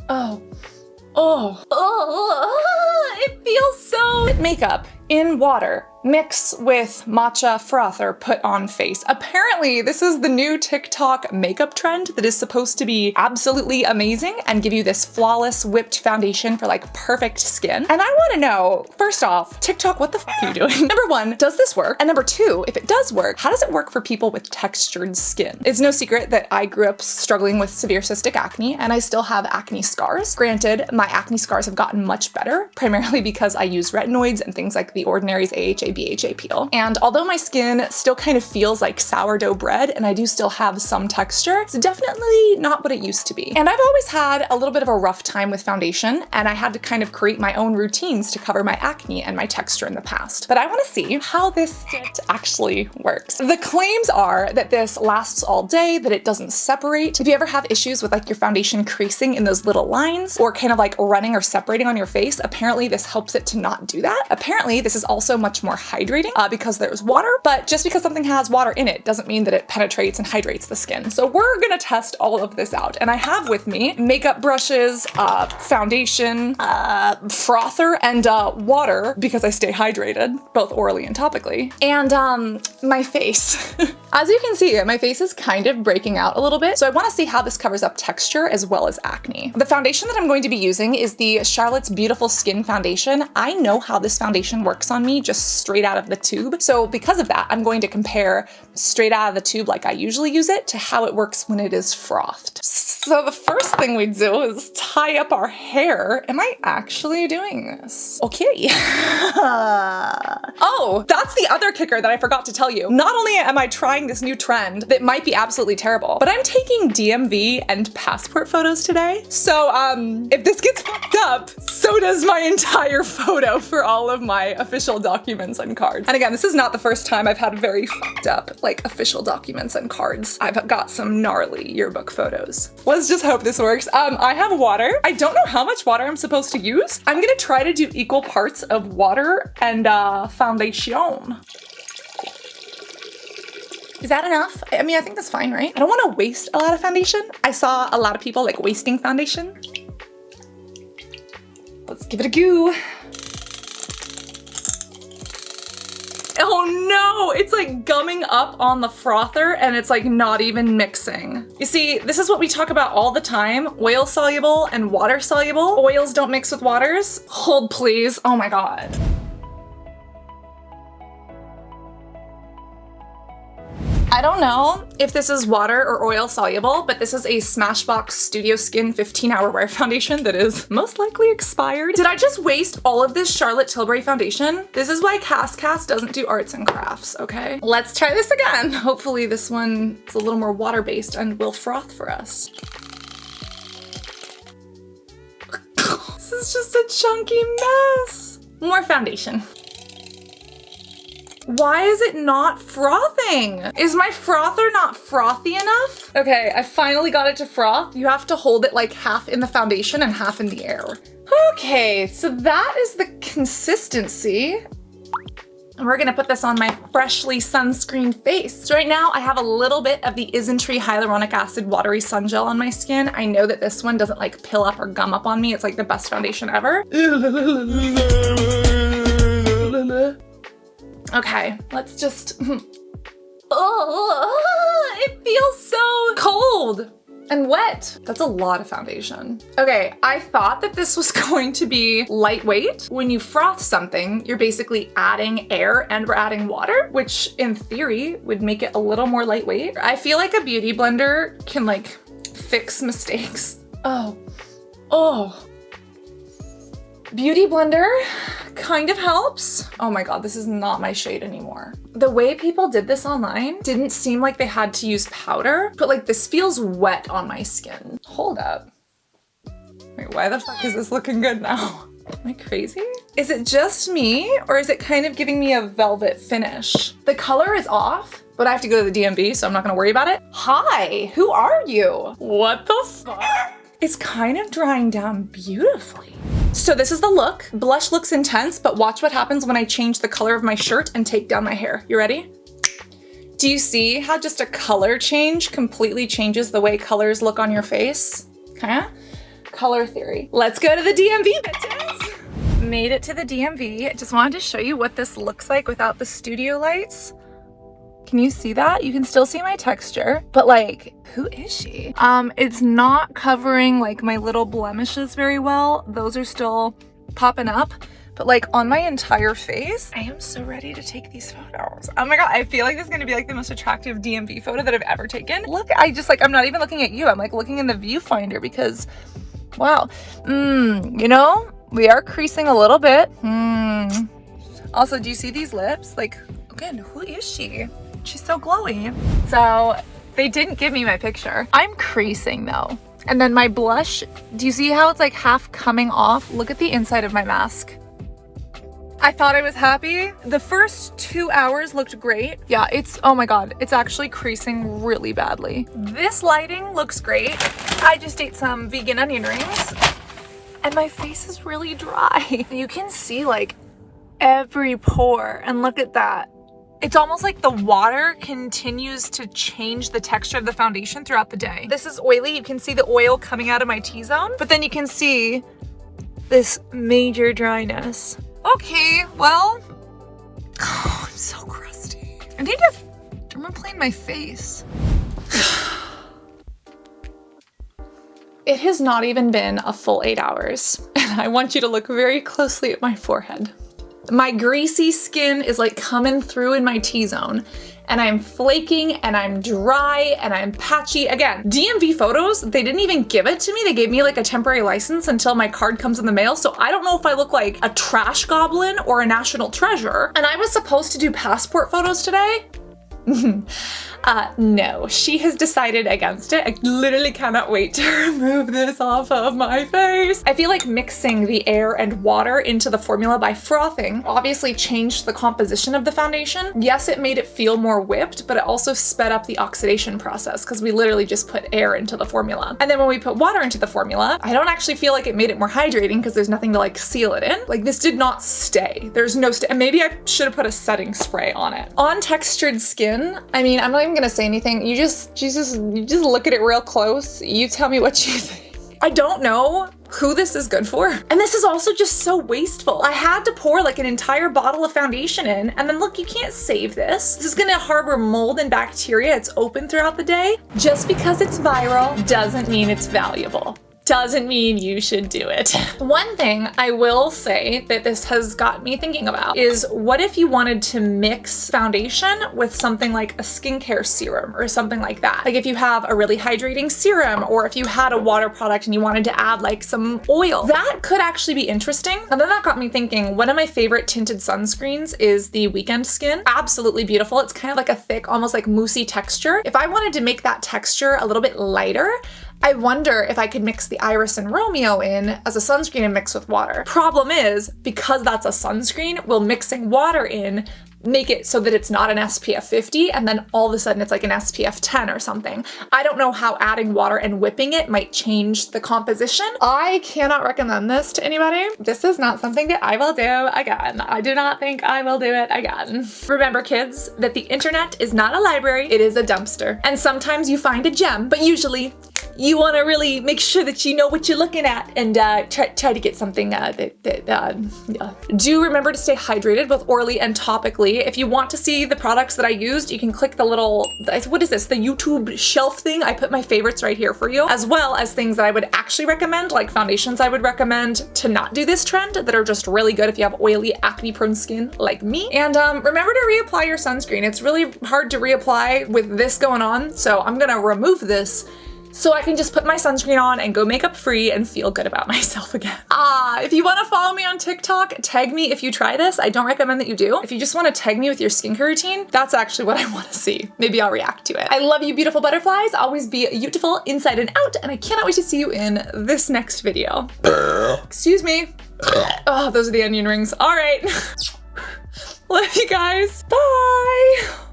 Oh. It feels so... Makeup in water. Mix with matcha frother, put on face. Apparently, this is the new TikTok makeup trend that is supposed to be absolutely amazing and give you this flawless whipped foundation for like perfect skin. And I want to know, first off, TikTok, what the fuck are you doing? Number one, does this work? And number two, if it does work, how does it work for people with textured skin? It's no secret that I grew up struggling with severe cystic acne and I still have acne scars. Granted, my acne scars have gotten much better, primarily because I use retinoids and things like the Ordinary's AHA BHA peel. And although my skin still kind of feels like sourdough bread and I do still have some texture, it's definitely not what it used to be. And I've always had a little bit of a rough time with foundation and I had to kind of create my own routines to cover my acne and my texture in the past. But I want to see how this shit actually works. The claims are that this lasts all day, that it doesn't separate. If you ever have issues with like your foundation creasing in those little lines or kind of like running or separating on your face, apparently this helps it to not do that. Apparently this is also much more hydrating because there's water, but just because something has water in it doesn't mean that it penetrates and hydrates the skin. So we're gonna test all of this out. And I have with me makeup brushes, foundation, frother, and water because I stay hydrated, both orally and topically. And my face. As you can see, my face is kind of breaking out a little bit. So I wanna see how this covers up texture as well as acne. The foundation that I'm going to be using is the Charlotte's Beautiful Skin Foundation. I know how this foundation works on me just straight out of the tube. So because of that, I'm going to compare straight out of the tube like I usually use it to how it works when it is frothed. So the first thing we do is tie up our hair. Am I actually doing this? Okay. Oh, that's the other kicker that I forgot to tell you. Not only am I trying this new trend that might be absolutely terrible, but I'm taking DMV and passport photos today. So if this gets fucked up, so does my entire photo for all of my official documents and cards. And again, this is not the first time I've had very fucked up like official documents and cards. I've got some gnarly yearbook photos. Let's just hope this works. I have water. I don't know how much water I'm supposed to use. I'm gonna try to do equal parts of water and foundation. Is that enough? I mean, I think that's fine, right? I don't want to waste a lot of foundation. I saw a lot of people like wasting foundation. Let's give it a go. Oh no, it's like gumming up on the frother and it's like not even mixing. You see, this is what we talk about all the time. Oil soluble and water soluble. Oils don't mix with waters. Hold please, oh my God. I don't know if this is water or oil soluble, but this is a Smashbox Studio Skin 15-hour wear foundation that is most likely expired. Did I just waste all of this Charlotte Tilbury foundation? This is why Cass doesn't do arts and crafts, okay? Let's try this again. Hopefully this one is a little more water-based and will froth for us. This is just a chunky mess. More foundation. Why is it not frothing? Is my frother not frothy enough? Okay, I finally got it to froth. You have to hold it like half in the foundation and half in the air. Okay, so that is the consistency. And we're gonna put this on my freshly sunscreened face. So right now I have a little bit of the ISNTREE Hyaluronic Acid Watery Sun Gel on my skin. I know that this one doesn't like pill up or gum up on me. It's like the best foundation ever. Okay, let's just, oh, it feels so cold and wet. That's a lot of foundation. Okay, I thought that this was going to be lightweight. When you froth something, you're basically adding air and we're adding water, which in theory would make it a little more lightweight. I feel like a beauty blender can like fix mistakes. Oh. Beauty blender kind of helps. Oh my God, this is not my shade anymore. The way people did this online didn't seem like they had to use powder, but like this feels wet on my skin. Hold up. Wait, why the fuck is this looking good now? Am I crazy? Is it just me or is it kind of giving me a velvet finish? The color is off, but I have to go to the DMV, so I'm not gonna worry about it. Hi, who are you? What the fuck? It's kind of drying down beautifully. So this is the look. Blush looks intense, but watch what happens when I change the color of my shirt and take down my hair. You ready? Do you see how just a color change completely changes the way colors look on your face? Okay. color theory. Let's go to the DMV, bitches. Made it to the DMV. I just wanted to show you what this looks like without the studio lights. Can you see that? You can still see my texture, but like, who is she? It's not covering like my little blemishes very well. Those are still popping up, but like on my entire face, I am so ready to take these photos. Oh my God, I feel like this is gonna be like the most attractive DMV photo that I've ever taken. Look, I'm not even looking at you. I'm like looking in the viewfinder because, wow. You know, we are creasing a little bit. Also, do you see these lips? Like, again, who is she? She's so glowy. So they didn't give me my picture. I'm creasing though. And then my blush, do you see how it's like half coming off? Look at the inside of my mask. I thought I was happy. The first 2 hours looked great. Yeah, oh my God, it's actually creasing really badly. This lighting looks great. I just ate some vegan onion rings and my face is really dry. You can see like every pore, and look at that. It's almost like the water continues to change the texture of the foundation throughout the day. This is oily. You can see the oil coming out of my T-zone, but then you can see this major dryness. Okay, well, oh, I'm so crusty. I'm gonna clean my face. It has not even been a full 8 hours, and I want you to look very closely at my forehead. My greasy skin is like coming through in my T-zone, and I'm flaking and I'm dry and I'm patchy. Again, DMV photos, they didn't even give it to me. They gave me like a temporary license until my card comes in the mail. So I don't know if I look like a trash goblin or a national treasure. And I was supposed to do passport photos today. No, she has decided against it. I literally cannot wait to remove this off of my face. I feel like mixing the air and water into the formula by frothing obviously changed the composition of the foundation. Yes, it made it feel more whipped, but it also sped up the oxidation process because we literally just put air into the formula. And then when we put water into the formula, I don't actually feel like it made it more hydrating because there's nothing to like seal it in. Like this did not stay. There's no and maybe I should have put a setting spray on it. On textured skin, I mean, I'm not even gonna say anything. You just look at it real close. You tell me what you think. I don't know who this is good for. And this is also just so wasteful. I had to pour like an entire bottle of foundation in, and then look, you can't save this. This is gonna harbor mold and bacteria. It's open throughout the day. Just because it's viral doesn't mean it's valuable. Doesn't mean you should do it. One thing I will say that this has got me thinking about is what if you wanted to mix foundation with something like a skincare serum or something like that? Like if you have a really hydrating serum, or if you had a water product and you wanted to add like some oil, that could actually be interesting. And then that got me thinking, one of my favorite tinted sunscreens is the Weekend Skin. Absolutely beautiful. It's kind of like a thick, almost like moussey texture. If I wanted to make that texture a little bit lighter, I wonder if I could mix the Iris&Romeo in as a sunscreen and mix with water. Problem is, because that's a sunscreen, will mixing water in make it so that it's not an SPF 50 and then all of a sudden it's like an SPF 10 or something. I don't know how adding water and whipping it might change the composition. I cannot recommend this to anybody. This is not something that I will do again. I do not think I will do it again. Remember, kids, that the internet is not a library, it is a dumpster. And sometimes you find a gem, but usually you want to really make sure that you know what you're looking at and try to get something Do remember to stay hydrated both orally and topically. If you want to see the products that I used, you can click the little, what is this, the YouTube shelf thing? I put my favorites right here for you, as well as things that I would actually recommend, like foundations I would recommend to not do this trend that are just really good if you have oily, acne-prone skin like me. And remember to reapply your sunscreen. It's really hard to reapply with this going on, so I'm gonna remove this so I can just put my sunscreen on and go makeup free and feel good about myself again. If you wanna follow me on TikTok, tag me if you try this. I don't recommend that you do. If you just wanna tag me with your skincare routine, that's actually what I wanna see. Maybe I'll react to it. I love you, beautiful butterflies. Always be beautiful inside and out, and I cannot wait to see you in this next video. Excuse me. Oh, those are the onion rings. All right. Love you guys. Bye.